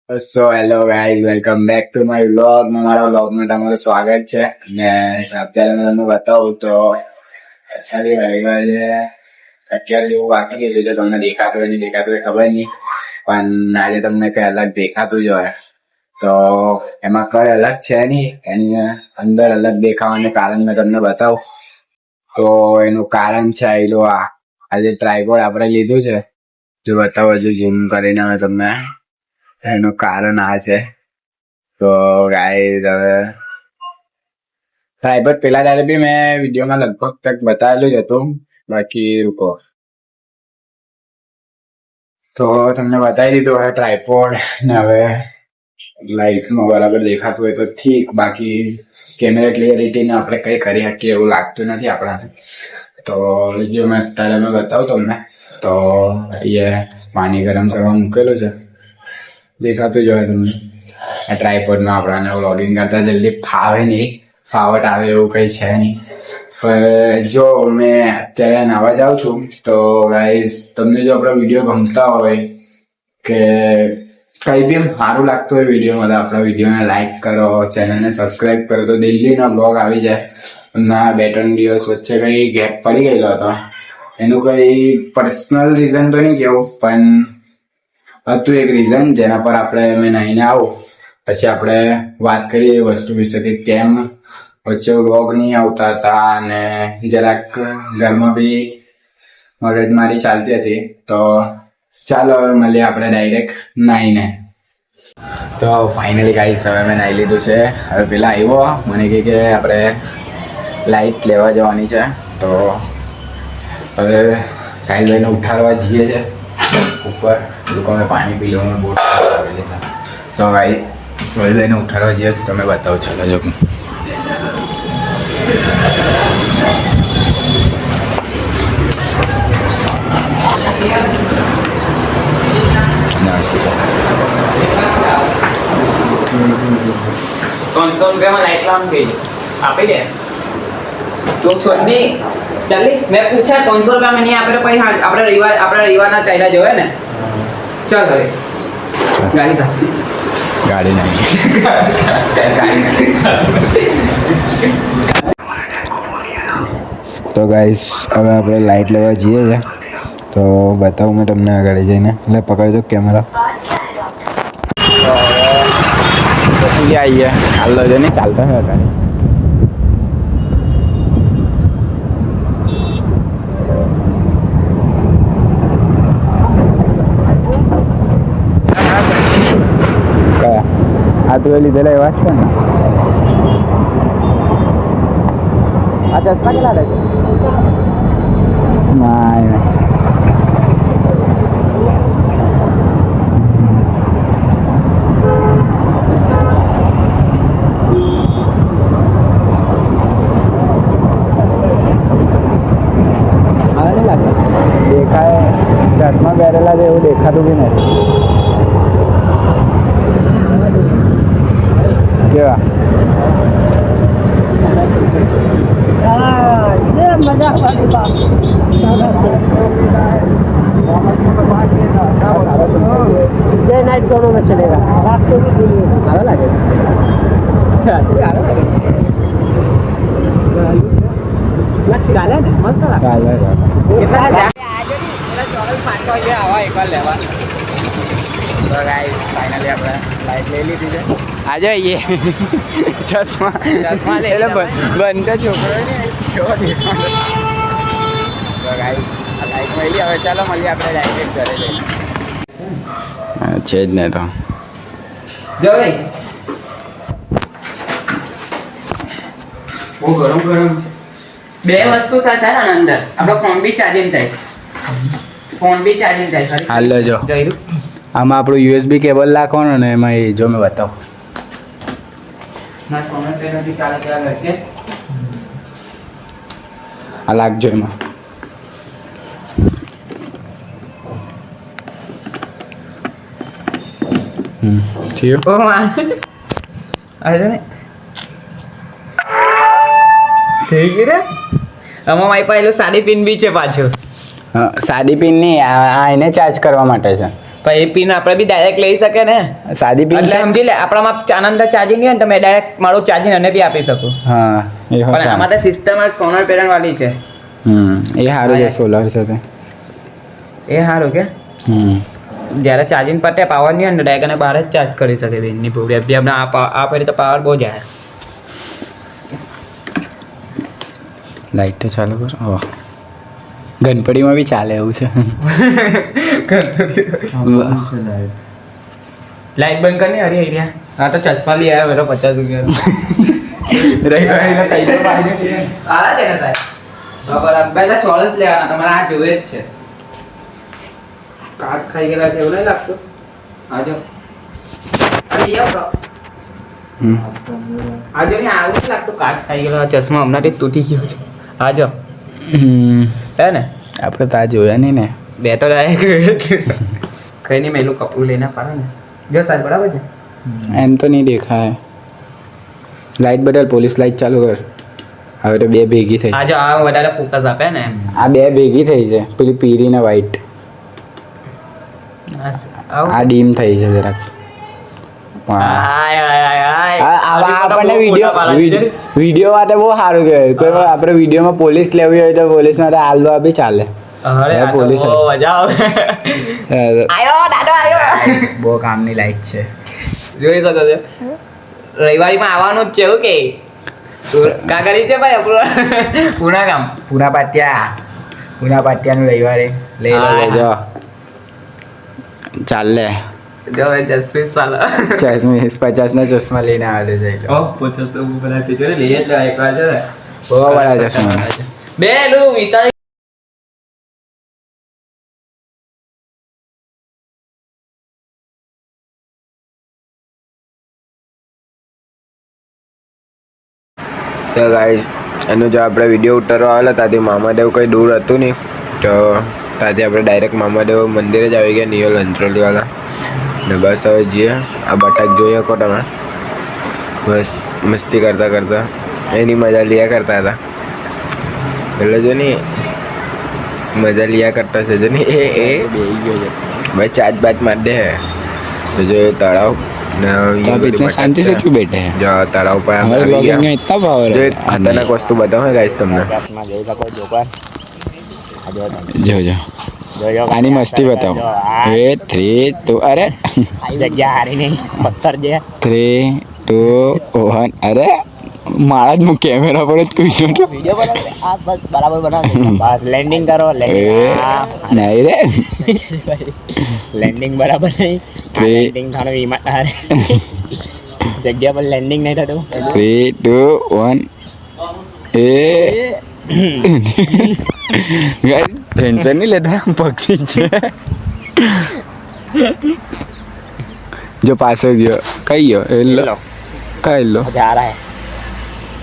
So hello guys, welcome back to my vlog. મારા વ્લોગમાં તમારું સ્વાગત છે. ને અત્યારે હું તમને બતાવું તો પછાડી વાગ્યા છે 11 જેવું વાગી ગયેલું છે. તમને દેખાતું હોય નહીં દેખાતું હોય ખબર નહીં, પણ આજે તમને કઈ અલગ દેખાતું જ હોય. તો એમાં કઈ અલગ છે નહીં, એની અંદર અલગ દેખાવાનું કારણ મેં તમને બતાવું. તો એનું કારણ છે આયલું આજે ટ્રાયપોડ આપણે લીધું છે, જો બતાવો હજુ ઝૂમ કરીને હવે તમને. એનું કારણ આ છે. તો ગાઈઝ હવે ટ્રાયપોડ પેલા દાડે બી મેં વિડીયોમાં લગભગ તક બતાવેલું જ હતું, બાકી રૂકો તો તમને બતાવી દીધું હવે ટ્રાયપોડ. ને હવે લાઈટમાં બરાબર દેખાતું હોય તો ઠીક, બાકી કેમેરા ક્લિયરિટીને આપણે કઈ કરી શકીએ એવું લાગતું નથી આપણાથી. તો જો મેં અત્યારે મેં બતાવું તમને. તો અહીંયા પાણી ગરમ કરવા મૂકેલું છે, દેખાતું જ હોય તમને. આ ટ્રાયપોડમાં આપણાને વ્લોગિંગ કરતા જલ્દી ફાવે નહીં, ફાવટ આવે એવું કંઈ છે નહીં. પણ જો મેં અત્યારે નાવા જાઉં છું તો ગાઈઝ તમને જો આપણા વિડીયો ગમતા હોય કે કંઈ બી સારું લાગતું હોય વિડીયોમાં, તો આપણા વિડીયોને લાઈક કરો, ચેનલને સબસ્ક્રાઈબ કરો તો ડેઈલીના બ્લોગ આવી જાય. ના 2-3 દિવસ વચ્ચે કંઈ ગેપ પડી ગયેલો હતો, એનું કંઈ પર્સનલ રીઝન તો નહીં કહેવું, પણ હતું એક રીઝન જેના પર આપણે મેં નહીને આવું પછી આપણે વાત કરીએ એ વસ્તુ વિશે કે કેમ વચ્ચે વ્લોગ નહીં આવતા હતા અને જરાક ઘરમાં બી મગજમારી ચાલતી હતી. તો ચાલો હવે મળીએ આપણે ડાયરેક્ટ નાહીને. તો ફાઇનલી ગાઈસ હવે મેં નાહી લીધું છે. હવે પેલા આવ્યો મને કહે કે આપણે લાઈટ લેવા જવાની છે, તો હવે સાહિલભાઈને ઉઠાડવા જઈએ છે ઉપર. લોકોને પાણી પી લો, બહુ આવેલી છે. તો ભાઈ સાહિલભાઈને ઉઠાડવા જઈએ, તમે બતાવો ચાલો જો. ₹300 लाइट लाऊंगी भेज आप ही दे तो छोड़नी चली मैं पूछा ₹300 में नहीं आप पे हाँ अपना रविवार ना चाहिए जो है ना चल अरे गाड़ी था ગાડી નહીં તો ગાઈસ હવે આપણે લાઈટ લેવા જઈએ છે. તો બતાવું મેં તમને આગળ જઈને, એટલે પકડજો કેમેરા. પછી આવીએ ચાલો છે ને, ચાલતા હોય અત્યારે. કયા આ તો એ લીધેલા એવા જ છે ને. આ ચશ્મા કેટલા લે છે? ના દેખાય, ચશ્મા પહેરેલા છે એવું દેખાતું બી નથી. કેવા नाइट दोनों में चलेगा, रात को भी सारा लगेगा. ફાઇનલી આપણે લાઈટ લઈ લીધી છે. આજે આવીએ ચશ્મા લે એટલે બંધ છોકરો ને કેવો દેખાડો. તો ગાઈસ આ લાઈટ મળી. હવે ચાલો મળીએ આપણે ડાયરેક્ટ ઘરે જઈને. છે જ ને તો જો ભાઈ બહુ ગરમ છે. બે વસ્તુ થશે ને અંદર, આપણો ફોન બી ચાર્જિંગ થાય. હાલો જો આમાં આપણું USB કેબલ નાખવાનું ને એમાં એ જો મેં બતાવું. આ લાગજો એમાં. થયું થઈ ગયું રે. આમાં મારી પાસે સાડી પિન બી છે પાછું. સાદી પિન નહીં, આ એને ચાર્જ કરવા માટે છે. પણ એ પિન આપણે બી ડાયરેક્ટ લઈ શકે ને સાદી પિન એટલે છે સમજી લે આપણામાં આનંદ ચાર્જિંગ હોય ને તો મેં ડાયરેક્ટ મારું ચાર્જિંગ અને બી આપી શકું હા એ હો પણ આમાં તો સિસ્ટમ સોલર પેનલ વાળી છે એ સારું છે સોલર છે તે એ સારું કે જ્યારે ચાર્જિંગ પતે પાવર નહીં હોય ને ડાયરેક્ટ અને બહાર જ ચાર્જ કરી શકે બેનની પૂરી બી આપણે આ પડી તો પાવર બહુ જાય લાઈટ તો ચાલુ કર ઓહ ગણપતિમાં બી ચાલે એવું છે લાઈટ બંધ કરી અરે એરિયા હા તો ચશ્મા લઈ આવ્યા બેઠો 50 રૂપિયા આલા છે ને સાહેબ બરાબર પહેલા ચોરસ લેવાના તમારે આ જોવે જ છે કાટ ખાઈ ગયેલા છે એવું નહીં લાગતું આજો અરે યાર આજો ને આવું જ લાગતું કાટ ખાઈ ગયેલો ચશ્મા હમણાંથી તૂટી ગયો છે આજો હે ને આપણે તો આ જોયા નહીં ને બે તો ડાયરેક્ટ કઈ નહીં મેલું કપડું લઈને પાડો ને જો સાહેબ બરાબર છે એમ તો નહીં દેખાય લાઈટ બદલ પોલીસ લાઈટ ચાલુ કર હવે તો બે ભેગી થઈ આજો આ વધારે ફોકસ આપે ને એમ આ બે ભેગી થઈ છે પેલી પીળી ને વ્હાઈટ આ ડીમ થઈ છે જરાક આપણને વિડીયો માટે બહુ સારું કહેવાય કોઈ વાર આપણે વિડીયોમાં પોલીસ લેવી હોય તો પોલીસ માટે આલવા બી ચાલે પોલીસ બહુ કામની લાઈટ છે જોઈ શકો છો રવિવારીમાં આવવાનું જ છે એવું કે કાગળી છે ભાઈ આપણું પૂના ગામ પૂના પાટિયાનું રવિવારે લઈ લેજો ચાલે જો જસપ્રીત સાલા 50 ચશ્મા લઈને આવે જઈ લો 50 તો બધા છે જો લઈ જ લો એકવાર જો બહુ બડા ચશ્મા બે લું વિશાલ તો ગાઈસ એનો જો આપણે વિડીયો ઉતારવા આવેલા ત્યાંથી મામાદેવ કંઈ દૂર હતું નહીં તો ત્યાંથી આપણે ડાયરેક્ટ મામાદેવ મંદિરે જ આવી ગયા નિયલ અંત્રોલીવાળા ને બસ હવે જઈએ આ બટાક જોઈ શકો તમે બસ મસ્તી કરતાં કરતાં એની મજા લીયા કરતા હતા એટલે જો ને મજા લીયા કરતા છે જો ને એ બેહી ગયો છે ભાઈ ચાર્જ બાજ માર દે તો જો એ તળાવ ને શાંતિ से क्यों बैठे हैं જો તળાવ પર हमारे આવી ब्लॉगिंग में ગયા इतना पावर જો એક ખતરનાક વસ્તુ બતાવું ગાઈસ તમને જો આની મસ્તી બતાવો 3 2 અરે જગ્યા હારી નહીં પથ્થર જે 3 2 1 અરે મારા જ કેમેરા પર જ કોઈ નતો વિડિયો બનાવો આ બસ બરાબર બનાવો બસ લેન્ડિંગ કરો નહીં રે લેન્ડિંગ બરાબર નહીં લેન્ડિંગ થાનો વિમાન જગ્યા પર લેન્ડિંગ નહીં થતું 3 2 1 એ ગાઈસ ટેન્શન નહીં લેતા પક્ષી છે જો પાછળ ગયો કઈ ગયો એલો કઈ લો જા રહા હે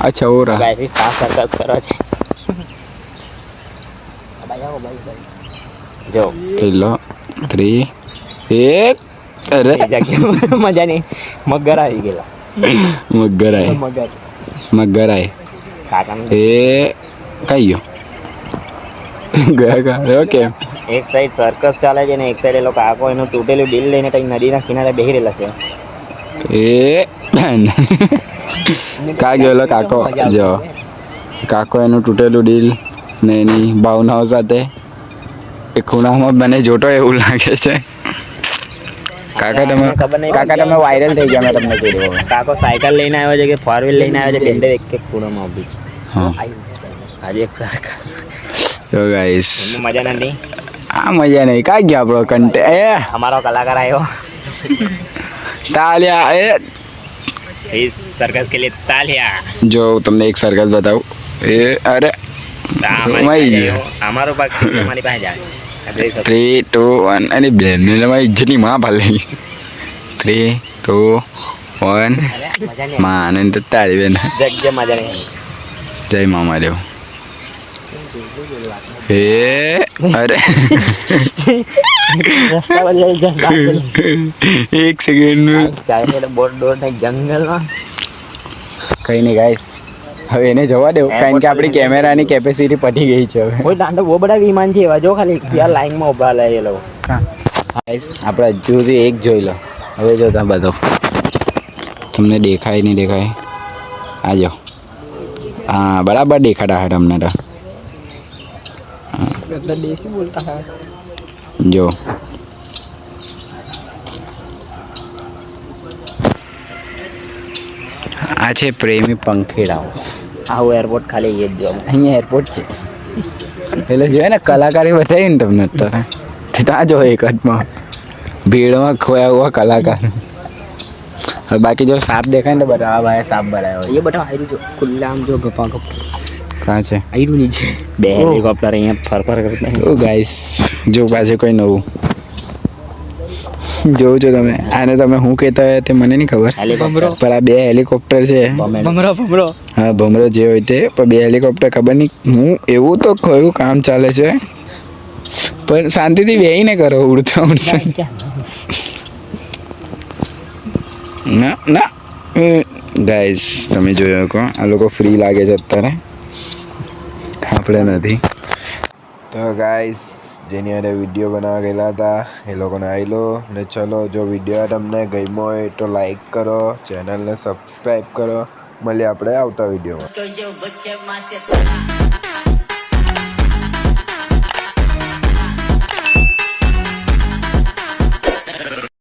અચ્છા ઓ રહા ગાઈસ સ્ટાફ સરકસ કરો છે ભાઈ આવો ભાઈ જો એલો 3 1 અરે જગ્યા મજા નહીં મગર આવી ગયેલા મગર આય કાકા એ કઈ ગયો ગયા ઓકે એક સાઈડ સર્કસ ચાલે છે ને એક સાઈડ એ લોકો આખો એનું તૂટેલું ડીલ લઈને કઈ નદીના કિનારે બેહી રહેલા છે એ કા ગયેલો કાકો જો કાકો એનું તૂટેલું ડીલ ને એની ભાવનાઓ સાથે એ ખૂણામાં મને જોતો એવું લાગે છે કાકા તમે વાયરલ થઈ ગયા મેં તમને કીધું કાકો સાયકલ લઈને આવ્યો છે કે 4 વ્હીલ લઈને આવ્યો છે બેંડે એક એક ખૂણામાં ઊભી છે હા આજે એક સર્કસ તો ગાઈસ મજા નથી આ મજા નહીં કા ગયા આપણો કંટે એ અમારો કલાકાર આવ્યો તાલિયા એ इस सर्कस के लिए तालियां જો તમને એક સર્કસ બતાવું એ અરે हमारो पास हमारी पास जाए 3 2 1 અને બેન ને મારી ઇજ્જતની માં ભાલે 3 2 1 માં ને તારી બેન जग मजा नहीं જય મામા દેવ એ અરે रास्ता पर जाए जस्ट बात એક સેકન્ડ चाहे तो बोर्ड डोर नहीं जंगल में કઈ નહીં ગાઈસ હવે એને જવા દેવું કારણ કે આપણી કેમેરાની કેપેસિટી પટી ગઈ છે હવે कोई दांडो वो बड़ा विमान थी जो खाली यार लाइन में उभा લે એ લોકો ગાઈસ આપણે હજુ સુધી એક જોઈ લો. હવે જો તમે બધો તમને દેખાય નહીં દેખાય આ જો હા બરાબર દેખાતા હે તમને તો જો આ છે પ્રેમી પંખીડાઓ. આવું એરપોર્ટ ખાલી એ જ જોવા અહીંયા એરપોર્ટ છે એટલે જોઈએ ને કલાકારી બતાવી ને તમને અત્યારે ત્યાં જો એક હાથમાં ભીડમાં ખોયા હુઆ કલાકાર. હવે બાકી જો સાપ દેખાય ને તો બધા ભાઈ સાપ બનાવ્યો એ બધા આયરું જો ખુલ્લા આમ જો ગપા ગપ કાં છે આયરું નીચે બે હેલિકોપ્ટર અહીંયા ફરફર કરતા ઓ ગાઈસ જો પાછું કોઈ નવું જોવું છો તમે આને તમે શું કહેતા હોય તે મને નહીં ખબર હેલિકોપ્ટર પણ આ બે હેલિકોપ્ટર છે ભમરો હા ભમરો જે હોય તે પણ બે હેલિકોપ્ટર ખબર નહીં હું એવું તો કયું કામ ચાલે છે પણ શાંતિથી બેહીને કરો ઉડતા ઉડતા ના ના ગાઈસ તમે જોયો કહો આ લોકો ફ્રી લાગે છે અત્યારે આપણે નથી. તો ગાઈસ જેની હારે વિડીયો બનાવવા ગયેલા હતા એ લોકોને આવી લો ને ચલો જો વિડીયો તમને ગમ્યો હોય તો લાઈક કરો ચેનલને સબસ્ક્રાઈબ કરો મળીએ આપણે આવતા વિડીયોમાં.